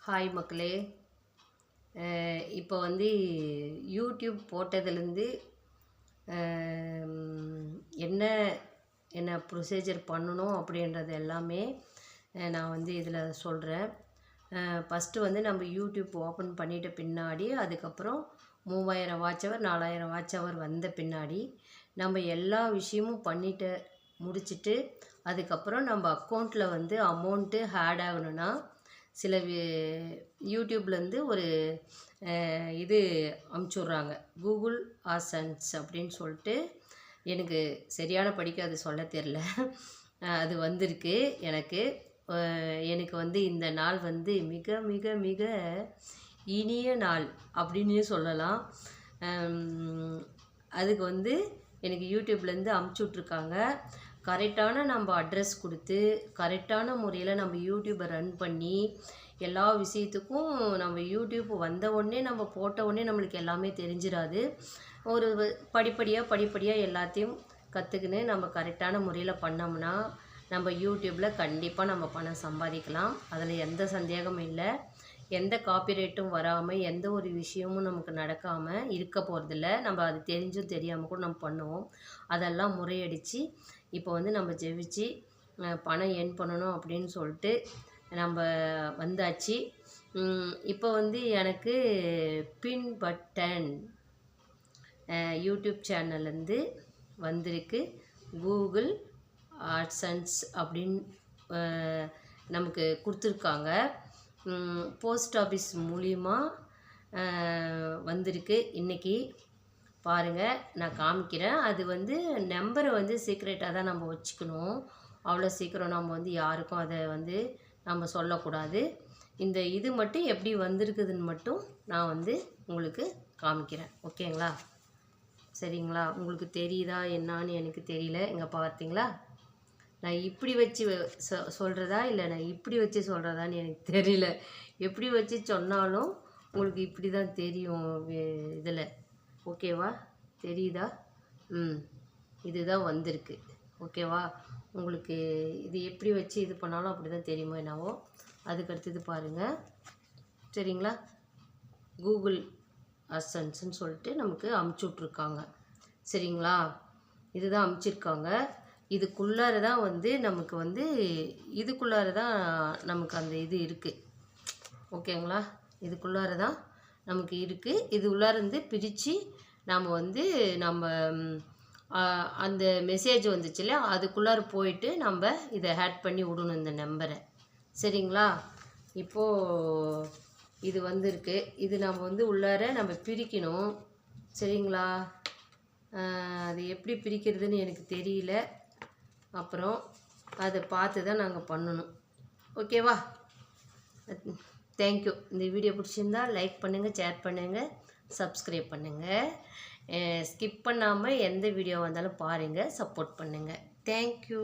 Hi மக்களே. இப்போ வந்து யூடியூப் போட்டதுலேருந்து என்ன என்ன ப்ரொசீஜர் பண்ணணும் அப்படின்றது எல்லாமே நான் வந்து இதில் சொல்கிறேன். ஃபஸ்ட்டு வந்து நம்ம யூடியூப் ஓப்பன் பண்ணிட்ட பின்னாடி அதுக்கப்புறம் 3000 வாட்ச் ஹவர் 4000 வாட்ச் ஹவர் வந்த பின்னாடி நம்ம எல்லா விஷயமும் பண்ணிட்டு முடிச்சுட்டு அதுக்கப்புறம் நம்ம அக்கௌண்ட்டில் வந்து அமௌண்ட்டு ஆட் ஆகணுன்னா சில யூடியூப்லேருந்து ஒரு இது அமுச்சுட்றாங்க, கூகுள் ஆசன்ஸ் அப்படின்னு சொல்லிட்டு. எனக்கு சரியான படிக்க அது சொல்ல தெரில. அது வந்திருக்கு எனக்கு. எனக்கு வந்து இந்த நாள் வந்து மிக மிக மிக இனிய நாள் அப்படின்னே சொல்லலாம். அதுக்கு வந்து எனக்கு யூடியூப்லேருந்து அமுச்சுட்ருக்காங்க. கரெக்டான நம்ம அட்ரஸ் கொடுத்து கரெக்டான முறையில் நம்ம யூடியூப்பை ரன் பண்ணி எல்லா விஷயத்துக்கும் நம்ம யூடியூப் வந்த உடனே நம்ம போட்ட உடனே நம்மளுக்கு எல்லாமே தெரிஞ்சிடாது. ஒரு படிப்படியாக எல்லாத்தையும் கற்றுக்கின்னு நம்ம கரெக்டான முறையில் பண்ணோம்னா நம்ம யூடியூப்பில் கண்டிப்பாக நம்ம பணம் சம்பாதிக்கலாம். அதில் எந்த சந்தேகமும் இல்லை. எந்த காப்பிரைட்டும் வராமல் எந்த ஒரு விஷயமும் நமக்கு நடக்காமல் இருக்க போகிறதில்ல. நம்ம அது தெரிஞ்சும் தெரியாமல் கூட நம்ம பண்ணுவோம். அதெல்லாம் முறையடித்து இப்போ வந்து நம்ம ஜெயிச்சு பணம் ஏர்ன் பண்ணணும் அப்படின்னு சொல்லிட்டு நம்ம வந்தாச்சு. இப்போ வந்து எனக்கு பின் பட்டன் யூடியூப் சேனல்லேருந்து வந்திருக்கு. கூகுள் ஆட்சன்ஸ் அப்படின்னு நமக்கு கொடுத்துருக்காங்க. போஸ்ட் ஆஃபீஸ் மூலிமா வந்திருக்கு. இன்றைக்கி பாருங்கள், நான் காமிக்கிறேன். அது வந்து நம்பரை வந்து சீக்ரெட்டாக தான் நம்ம வச்சுக்கணும். அவ்வளோ சீக்கிரம் நம்ம வந்து யாருக்கும் அதை வந்து நம்ம சொல்லக்கூடாது. இந்த இது மட்டும் எப்படி வந்திருக்குதுன்னு மட்டும் நான் வந்து உங்களுக்கு காமிக்கிறேன். ஓகேங்களா? சரிங்களா? உங்களுக்கு தெரியுதா என்னான்னு எனக்கு தெரியல. இங்கே பார்த்தீங்களா, நான் இப்படி வச்சு சொல்கிறதா இல்லை நான் இப்படி வச்சு சொல்கிறதான்னு எனக்கு தெரியல. எப்படி வச்சு சொன்னாலும் உங்களுக்கு இப்படி தான் தெரியும் இதில். ஓகேவா? தெரியுதா? இதுதான் வந்திருக்கு. ஓகேவா? உங்களுக்கு இது எப்படி வச்சு இது பண்ணாலும் அப்படி தான் தெரியுமோ என்னவோ. அதுக்கடுத்தது பாருங்கள். சரிங்களா? கூகுள் அசன்ஸ்ன்னு சொல்லிட்டு நமக்கு அமுச்சுட்ருக்காங்க. சரிங்களா? இதுதான் அமுச்சிருக்காங்க. இதுக்குள்ளார தான் வந்து நமக்கு வந்து இதுக்குள்ளார தான் நமக்கு அந்த இது இருக்குது. ஓகேங்களா? இதுக்குள்ளார தான் நமக்கு இருக்குது. இது உள்ளார இருந்து பிரித்து நாம் வந்து நம்ம அந்த மெசேஜ் வந்துச்சுல்ல, அதுக்குள்ளார போயிட்டு நம்ம இதை ஆட் பண்ணி விடணும் இந்த நம்பரை. சரிங்களா? இப்போது இது வந்திருக்கு. இது நம்ம வந்து உள்ளார நம்ம பிரிக்கணும். சரிங்களா? அது எப்படி பிரிக்கிறதுன்னு எனக்கு தெரியல. அப்புறம் அதை பார்த்து தான் நாங்கள் பண்ணணும். ஓகேவா? தேங்க்யூ. இந்த வீடியோ பிடிச்சிருந்தா லைக் பண்ணுங்கள், ஷேர் பண்ணுங்கள், சப்ஸ்கிரைப் பண்ணுங்கள். ஸ்கிப் பண்ணாமல் எந்த வீடியோ வந்தாலும் பாருங்கள், சப்போர்ட் பண்ணுங்கள். தேங்க்யூ.